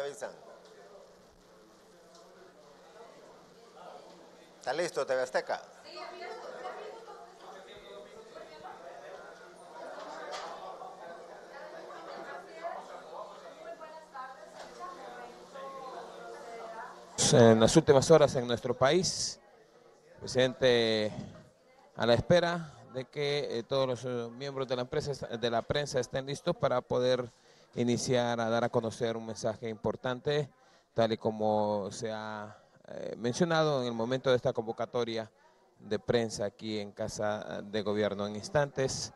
avisan. ¿Está listo, TV Azteca? En las últimas horas en nuestro país, presidente a la espera de que todos los miembros de la prensa estén listos para poder iniciar a dar a conocer un mensaje importante, tal y como se ha mencionado en el momento de esta convocatoria de prensa aquí en Casa de Gobierno. En instantes,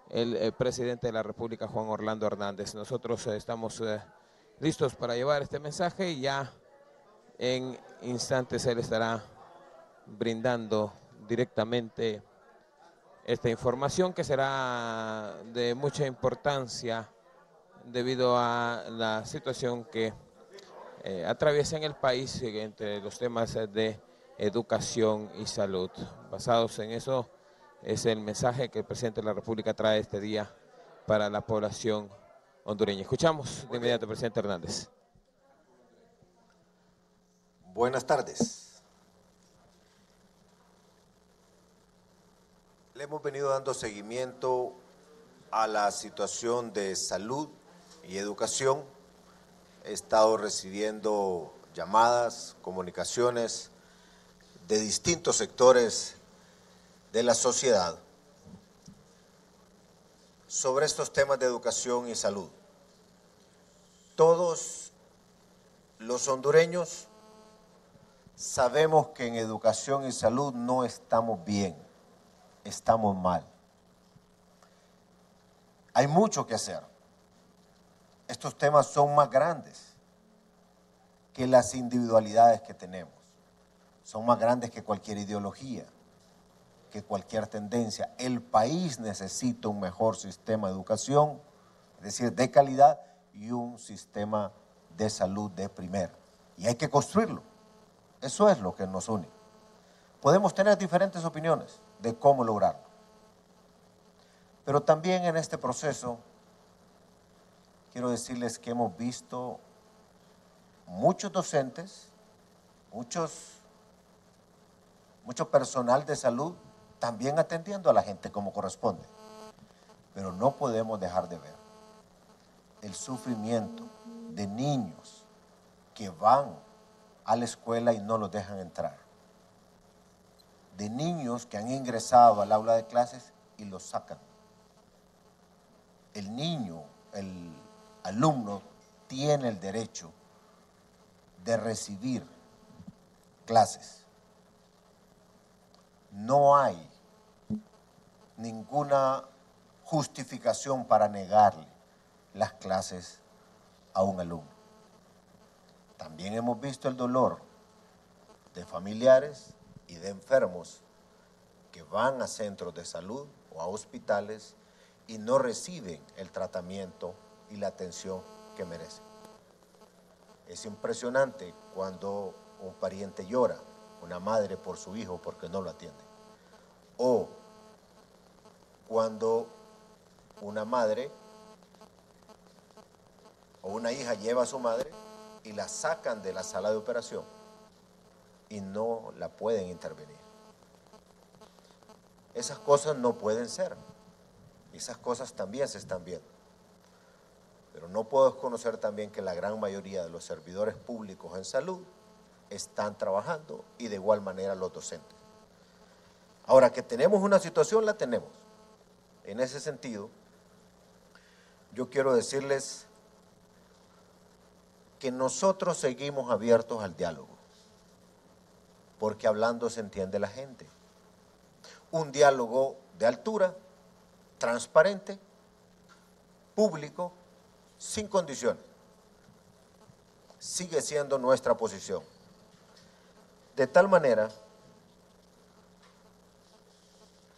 el presidente de la República, Juan Orlando Hernández. Nosotros estamos listos para llevar este mensaje y ya en instantes él estará brindando directamente esta información que será de mucha importancia debido a la situación que atraviesa en el país entre los temas de educación y salud. Basados en eso es el mensaje que el presidente de la República trae este día para la población hondureña. Escuchamos de inmediato al presidente Hernández. Buenas tardes. Le hemos venido dando seguimiento a la situación de salud y educación. He estado recibiendo llamadas, comunicaciones de distintos sectores de la sociedad sobre estos temas de educación y salud. Todos los hondureños sabemos que en educación y salud no estamos bien, estamos mal. Hay mucho que hacer. Estos temas son más grandes que las individualidades que tenemos. Son más grandes que cualquier ideología, que cualquier tendencia. El país necesita un mejor sistema de educación, es decir, de calidad, y un sistema de salud de primera. Y hay que construirlo. Eso es lo que nos une. Podemos tener diferentes opiniones de cómo lograrlo. Pero también en este proceso, quiero decirles que hemos visto muchos docentes, mucho personal de salud, también atendiendo a la gente como corresponde. Pero no podemos dejar de ver el sufrimiento de niños que van a la escuela y no los dejan entrar. De niños que han ingresado al aula de clases y los sacan. El niño, el alumno, tiene el derecho de recibir clases. No hay ninguna justificación para negarle las clases a un alumno. También hemos visto el dolor de familiares y de enfermos que van a centros de salud o a hospitales y no reciben el tratamiento y la atención que merecen. Es impresionante cuando un pariente llora, una madre por su hijo porque no lo atiende. O cuando una madre o una hija lleva a su madre y la sacan de la sala de operación y no la pueden intervenir. Esas cosas no pueden ser. Esas cosas también se están viendo. Pero no puedo desconocer también que la gran mayoría de los servidores públicos en salud están trabajando y de igual manera los docentes. Ahora, que tenemos una situación, la tenemos. En ese sentido, yo quiero decirles que nosotros seguimos abiertos al diálogo, porque hablando se entiende la gente. Un diálogo de altura, transparente, público, sin condiciones. Sigue siendo nuestra posición. De tal manera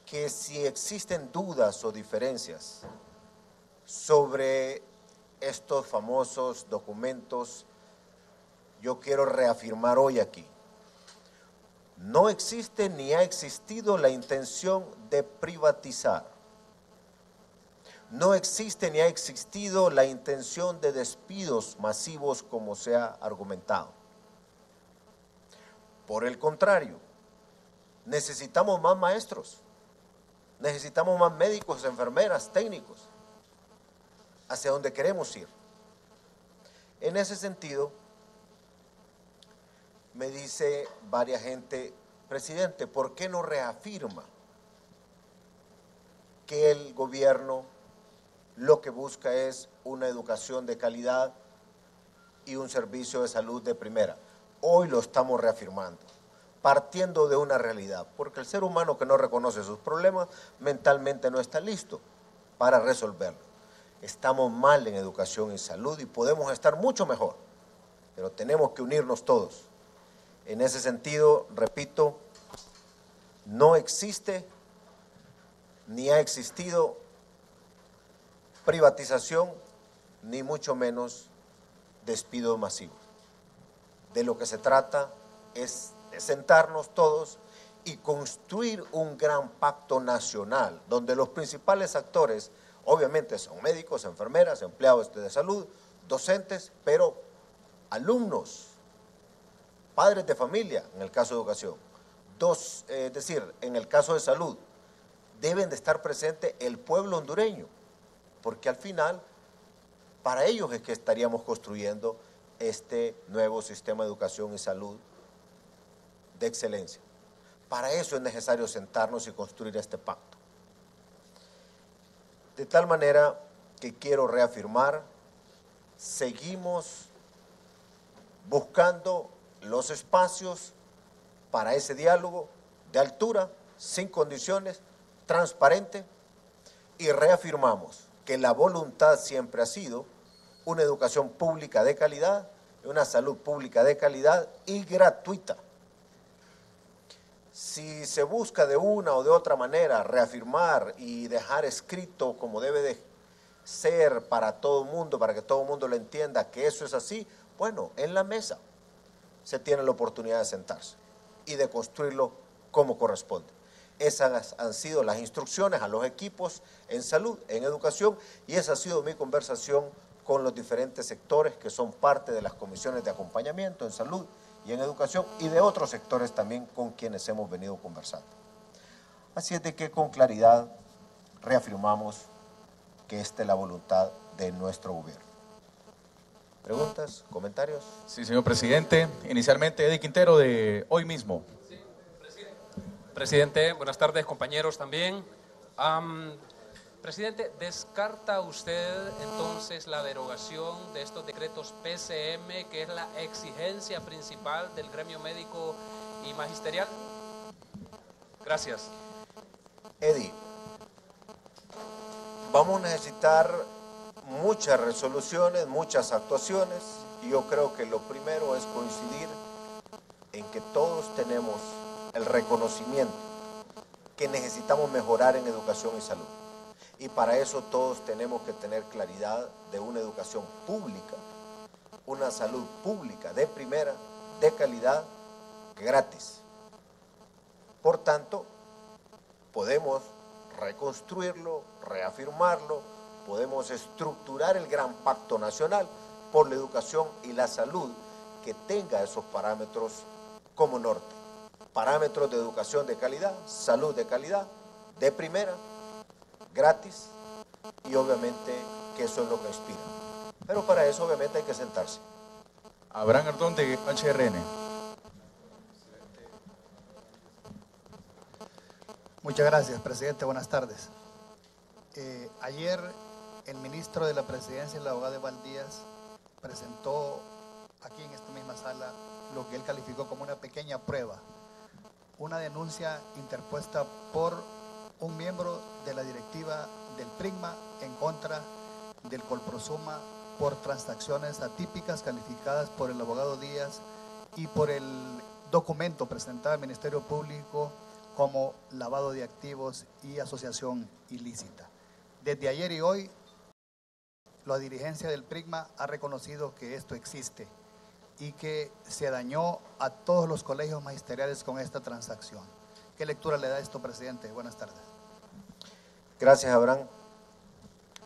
que si existen dudas o diferencias sobre estos famosos documentos, yo quiero reafirmar hoy aquí: no existe ni ha existido la intención de privatizar. No existe ni ha existido la intención de despidos masivos como se ha argumentado. Por el contrario, necesitamos más maestros, necesitamos más médicos, enfermeras, técnicos, hacia donde queremos ir. En ese sentido, me dice varias gente, presidente, ¿por qué no reafirma que el gobierno lo que busca es una educación de calidad y un servicio de salud de primera? Hoy lo estamos reafirmando, partiendo de una realidad, porque el ser humano que no reconoce sus problemas mentalmente no está listo para resolverlos. Estamos mal en educación y salud y podemos estar mucho mejor, pero tenemos que unirnos todos. En ese sentido, repito, no existe ni ha existido privatización, ni mucho menos despido masivo. De lo que se trata es de sentarnos todos y construir un gran pacto nacional, donde los principales actores, obviamente, son médicos, enfermeras, empleados de salud, docentes, pero alumnos, padres de familia, en el caso de educación, es decir, en el caso de salud, deben de estar presente el pueblo hondureño, porque al final, para ellos es que estaríamos construyendo este nuevo sistema de educación y salud de excelencia. Para eso es necesario sentarnos y construir este pacto. De tal manera que quiero reafirmar, seguimos buscando los espacios para ese diálogo de altura, sin condiciones, transparente, y reafirmamos que la voluntad siempre ha sido una educación pública de calidad, una salud pública de calidad y gratuita. Si se busca de una o de otra manera reafirmar y dejar escrito como debe de ser para todo el mundo, para que todo el mundo lo entienda que eso es así, bueno, en la mesa se tiene la oportunidad de sentarse y de construirlo como corresponde. Esas han sido las instrucciones a los equipos en salud, en educación, y esa ha sido mi conversación con los diferentes sectores que son parte de las comisiones de acompañamiento en salud y en educación, y de otros sectores también con quienes hemos venido conversando. Así es de que con claridad reafirmamos que esta es la voluntad de nuestro gobierno. ¿Preguntas? ¿Comentarios? Sí, señor presidente. Inicialmente, Eddie Quintero, de Hoy Mismo. Sí, presidente, buenas tardes, compañeros también. Presidente, ¿descarta usted entonces la derogación de estos decretos PCM, que es la exigencia principal del gremio médico y magisterial? Gracias. Eddie, vamos a necesitar muchas resoluciones, muchas actuaciones, y yo creo que lo primero es coincidir en que todos tenemos el reconocimiento que necesitamos mejorar en educación y salud. Y para eso todos tenemos que tener claridad de una educación pública, una salud pública de primera, de calidad, gratis. Por tanto, podemos reconstruirlo, reafirmarlo, podemos estructurar el gran pacto nacional por la educación y la salud que tenga esos parámetros como norte. Parámetros de educación de calidad, salud de calidad, de primera, gratis, y obviamente que eso es lo que inspira. Pero para eso obviamente hay que sentarse. Abraham Ardón, de HRN. Muchas gracias, presidente. Buenas tardes. Ayer el ministro de la Presidencia, el abogado Eval Díaz, presentó aquí en esta misma sala lo que él calificó como una pequeña prueba, una denuncia interpuesta por un miembro de la directiva del PRIGMA en contra del Colprosuma por transacciones atípicas calificadas por el abogado Díaz y por el documento presentado al Ministerio Público como lavado de activos y asociación ilícita. Desde ayer y hoy, la dirigencia del PRIGMA ha reconocido que esto existe y que se dañó a todos los colegios magisteriales con esta transacción. ¿Qué lectura le da esto, presidente? Buenas tardes. Gracias, Abraham.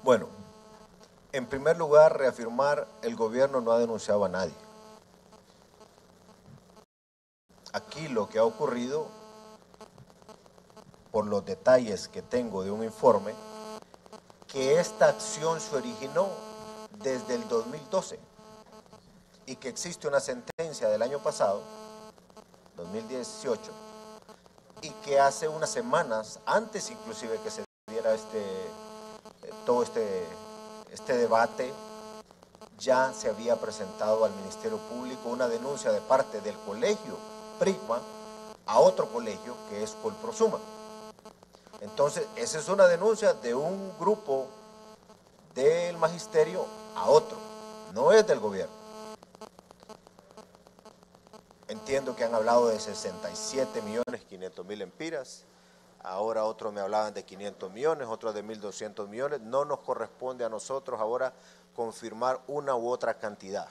Bueno, en primer lugar, reafirmar, el gobierno no ha denunciado a nadie. Aquí lo que ha ocurrido, por los detalles que tengo de un informe, que esta acción se originó desde el 2012 y que existe una sentencia del año pasado, 2018, y que hace unas semanas, antes inclusive que se diera todo este debate, ya se había presentado al Ministerio Público una denuncia de parte del colegio Prisma a otro colegio que es Colprosuma. Entonces, esa es una denuncia de un grupo del magisterio a otro, no es del gobierno. Entiendo que han hablado de 67.500.000 empiras, ahora otros me hablaban de 500 millones, otros de 1.200 millones, no nos corresponde a nosotros ahora confirmar una u otra cantidad.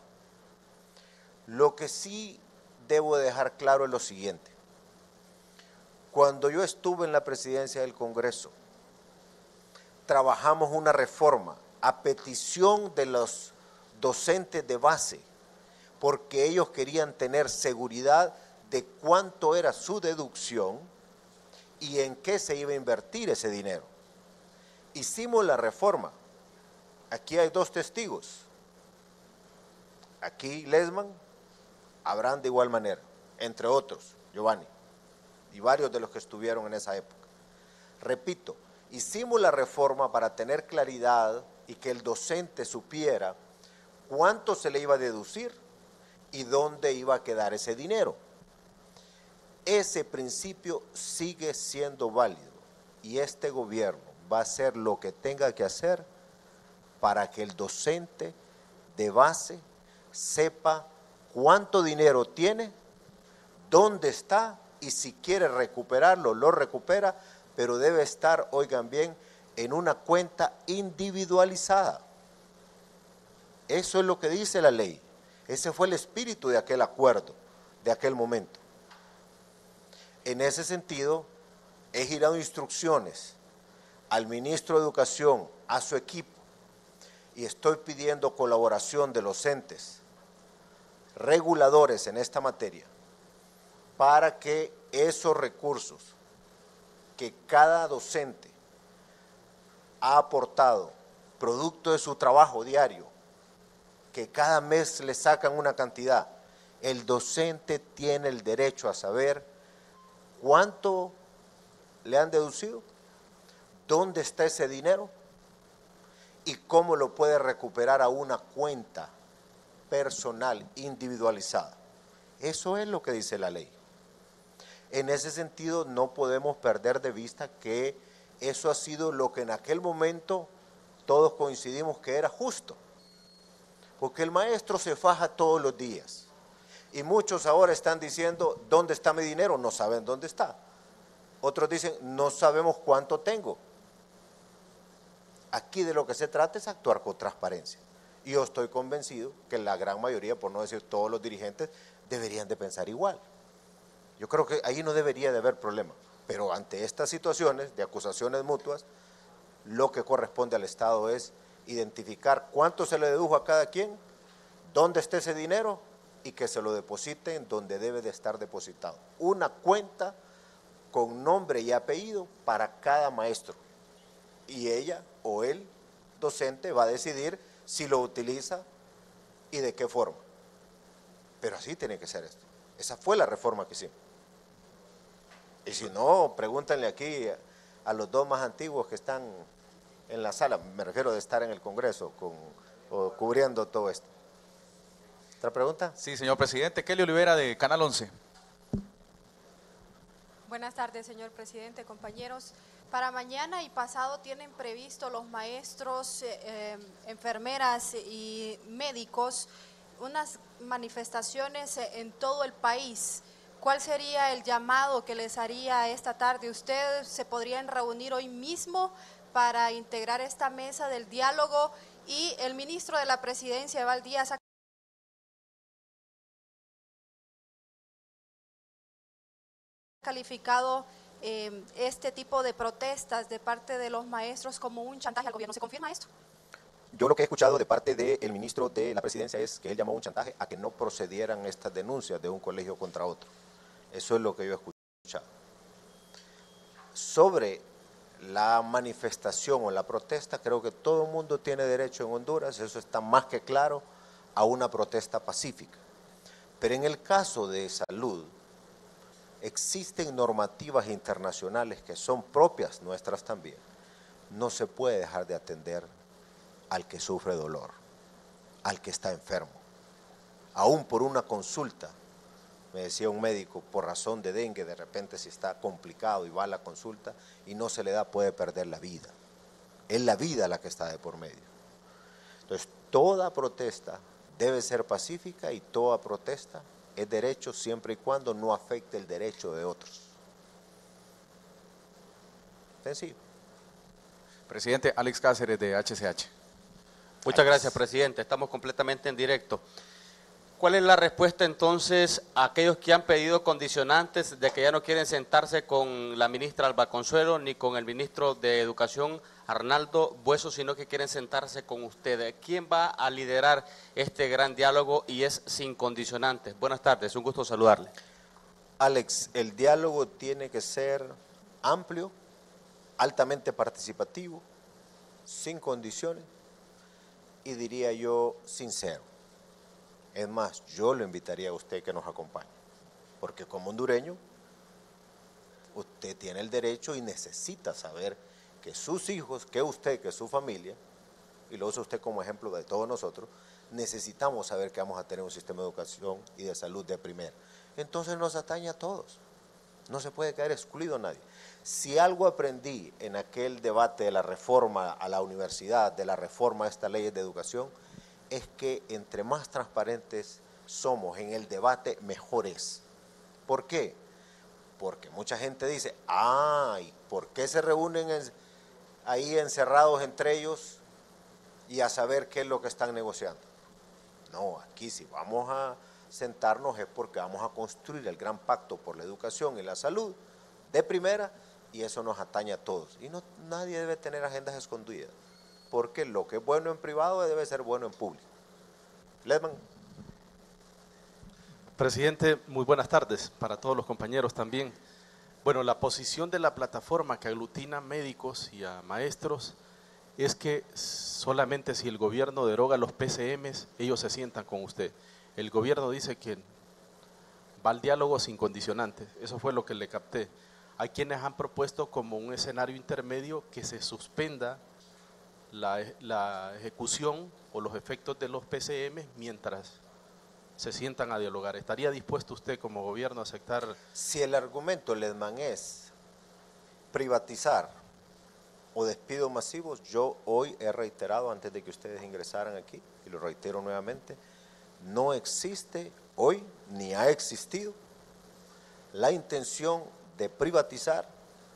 Lo que sí debo dejar claro es lo siguiente. Cuando yo estuve en la presidencia del Congreso, trabajamos una reforma a petición de los docentes de base, porque ellos querían tener seguridad de cuánto era su deducción y en qué se iba a invertir ese dinero. Hicimos la reforma. Aquí hay dos testigos. Aquí Lesman, Abraham de igual manera, entre otros, Giovanni, y varios de los que estuvieron en esa época. Repito, hicimos la reforma para tener claridad y que el docente supiera cuánto se le iba a deducir y dónde iba a quedar ese dinero. Ese principio sigue siendo válido y este gobierno va a hacer lo que tenga que hacer para que el docente de base sepa cuánto dinero tiene, dónde está y si quiere recuperarlo, lo recupera, pero debe estar, oigan bien, en una cuenta individualizada. Eso es lo que dice la ley. Ese fue el espíritu de aquel acuerdo, de aquel momento. En ese sentido, he girado instrucciones al ministro de Educación, a su equipo, y estoy pidiendo colaboración de los entes reguladores en esta materia para que esos recursos que cada docente ha aportado, producto de su trabajo diario, que cada mes le sacan una cantidad, el docente tiene el derecho a saber cuánto le han deducido, dónde está ese dinero y cómo lo puede recuperar a una cuenta personal individualizada. Eso es lo que dice la ley. En ese sentido, no podemos perder de vista que eso ha sido lo que en aquel momento todos coincidimos que era justo. Porque el maestro se faja todos los días. Y muchos ahora están diciendo, ¿dónde está mi dinero? No saben dónde está. Otros dicen, no sabemos cuánto tengo. Aquí de lo que se trata es actuar con transparencia. Y yo estoy convencido que la gran mayoría, por no decir todos los dirigentes, deberían de pensar igual. Yo creo que ahí no debería de haber problema. Pero ante estas situaciones de acusaciones mutuas, lo que corresponde al Estado es identificar cuánto se le dedujo a cada quien, dónde está ese dinero y que se lo deposite en donde debe de estar depositado. Una cuenta con nombre y apellido para cada maestro. Y ella o el docente va a decidir si lo utiliza y de qué forma. Pero así tiene que ser esto. Esa fue la reforma que hicimos. Y si no, pregúntenle aquí a los dos más antiguos que están en la sala, me refiero de estar en el Congreso o cubriendo todo esto. ¿Otra pregunta? Sí, señor presidente. Kelly Olivera, de Canal 11. Buenas tardes, señor presidente, compañeros. Para mañana y pasado tienen previsto los maestros, enfermeras y médicos unas manifestaciones en todo el país. ¿Cuál sería el llamado que les haría esta tarde? ¿Ustedes se podrían reunir hoy mismo para integrar esta mesa del diálogo? Y el ministro de la Presidencia, Eval Díaz, ha calificado este tipo de protestas de parte de los maestros como un chantaje al gobierno. ¿Se confirma esto? Yo lo que he escuchado de parte del ministro de la Presidencia es que él llamó un chantaje a que no procedieran estas denuncias de un colegio contra otro. Eso es lo que yo he escuchado. Sobre la manifestación o la protesta, creo que todo el mundo tiene derecho en Honduras, eso está más que claro, a una protesta pacífica. Pero en el caso de salud, existen normativas internacionales que son propias nuestras también. No se puede dejar de atender al que sufre dolor, al que está enfermo. Aún por una consulta, me decía un médico, por razón de dengue, de repente si está complicado y va a la consulta y no se le da, puede perder la vida. Es la vida la que está de por medio. Entonces, toda protesta debe ser pacífica y toda protesta es derecho siempre y cuando no afecte el derecho de otros. Sencillo. Presidente, Alex Cáceres de HCH. Muchas gracias, presidente. Estamos completamente en directo. ¿Cuál es la respuesta entonces a aquellos que han pedido condicionantes de que ya no quieren sentarse con la ministra Alba Consuelo ni con el ministro de Educación Arnaldo Bueso, sino que quieren sentarse con usted? ¿Quién va a liderar este gran diálogo y es sin condicionantes? Buenas tardes, un gusto saludarle. Alex, el diálogo tiene que ser amplio, altamente participativo, sin condiciones y diría yo sincero. Es más, yo lo invitaría a usted que nos acompañe, porque como hondureño, usted tiene el derecho y necesita saber que sus hijos, que usted, que su familia, y lo usa usted como ejemplo de todos nosotros, necesitamos saber que vamos a tener un sistema de educación y de salud de primera. Entonces nos atañe a todos, no se puede quedar excluido a nadie. Si algo aprendí en aquel debate de la reforma a la universidad, de la reforma a esta ley de educación, es que entre más transparentes somos en el debate, mejor es. ¿Por qué? Porque mucha gente dice, ay, ¿por qué se reúnen ahí encerrados entre ellos y a saber qué es lo que están negociando? No, aquí si vamos a sentarnos es porque vamos a construir el gran pacto por la educación y la salud de primera y eso nos atañe a todos. Y no, nadie debe tener agendas escondidas, porque lo que es bueno en privado debe ser bueno en público. Ledman. Presidente, muy buenas tardes para todos los compañeros también. Bueno, la posición de la plataforma que aglutina médicos y a maestros es que solamente si el gobierno deroga los PCMs, ellos se sientan con usted. El gobierno dice que va al diálogo sin condicionantes, eso fue lo que le capté. Hay quienes han propuesto como un escenario intermedio que se suspenda la ejecución o los efectos de los PCM mientras se sientan a dialogar. ¿Estaría dispuesto usted como gobierno a aceptar? Si el argumento, Ledman, es privatizar o despidos masivos, yo hoy he reiterado antes de que ustedes ingresaran aquí, y lo reitero nuevamente, no existe hoy ni ha existido la intención de privatizar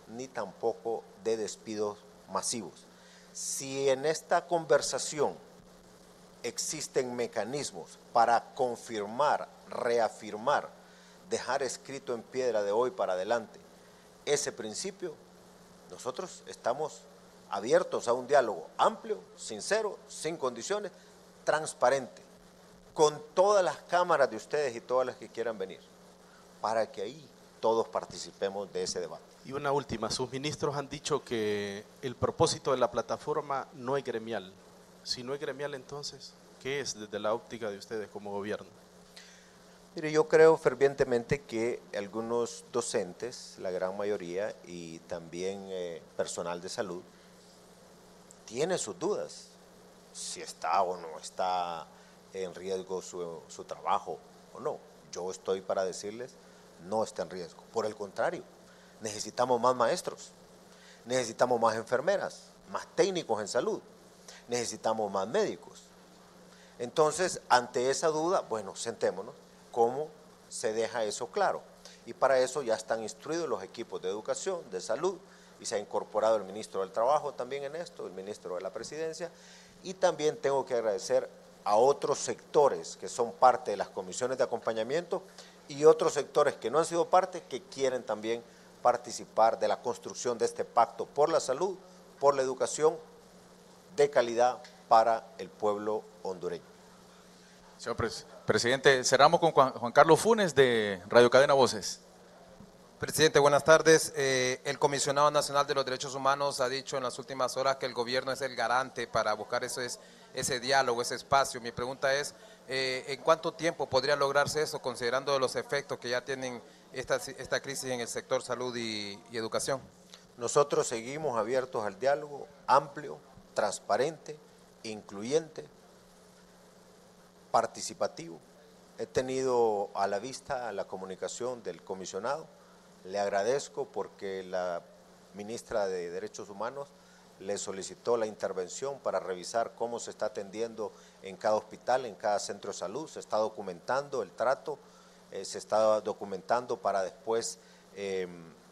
ni tampoco de despidos masivos. Si en esta conversación existen mecanismos para confirmar, reafirmar, dejar escrito en piedra de hoy para adelante ese principio, nosotros estamos abiertos a un diálogo amplio, sincero, sin condiciones, transparente, con todas las cámaras de ustedes y todas las que quieran venir, para que ahí todos participemos de ese debate. Y una última, sus ministros han dicho que el propósito de la plataforma no es gremial. Si no es gremial, entonces, ¿qué es desde la óptica de ustedes como gobierno? Mire, yo creo fervientemente que algunos docentes, la gran mayoría, y también personal de salud, tiene sus dudas, si está o no está en riesgo su trabajo o no. Yo estoy para decirles, no está en riesgo. Por el contrario, necesitamos más maestros, necesitamos más enfermeras, más técnicos en salud, necesitamos más médicos. Entonces, ante esa duda, bueno, sentémonos, ¿cómo se deja eso claro? Y para eso ya están instruidos los equipos de educación, de salud, y se ha incorporado el ministro del Trabajo también en esto, el ministro de la Presidencia, y también tengo que agradecer a otros sectores que son parte de las comisiones de acompañamiento y otros sectores que no han sido parte que quieren también participar de la construcción de este pacto por la salud, por la educación de calidad para el pueblo hondureño. Señor presidente, cerramos con Juan Carlos Funes de Radio Cadena Voces. Presidente, buenas tardes. El Comisionado Nacional de los Derechos Humanos ha dicho en las últimas horas que el gobierno es el garante para buscar ese diálogo, ese espacio. Mi pregunta es, ¿en cuánto tiempo podría lograrse eso, considerando los efectos que ya tienen esta crisis en el sector salud y educación? Nosotros seguimos abiertos al diálogo amplio, transparente, incluyente, participativo. He tenido a la vista la comunicación del comisionado. Le agradezco porque la ministra de Derechos Humanos le solicitó la intervención para revisar cómo se está atendiendo en cada hospital, en cada centro de salud. Se está documentando el trato, se está documentando para después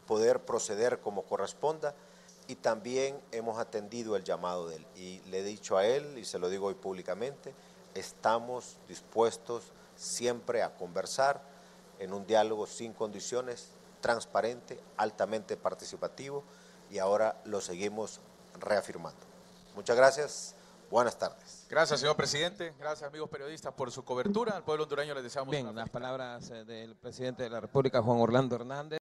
poder proceder como corresponda, y también hemos atendido el llamado de él. Y le he dicho a él, y se lo digo hoy públicamente, estamos dispuestos siempre a conversar en un diálogo sin condiciones, transparente, altamente participativo, y ahora lo seguimos reafirmando. Muchas gracias, buenas tardes. Gracias, señor presidente. Gracias, amigos periodistas, por su cobertura. Al pueblo hondureño les deseamos Bien, una las feliz tarde. palabras del presidente de la República, Juan Orlando Hernández.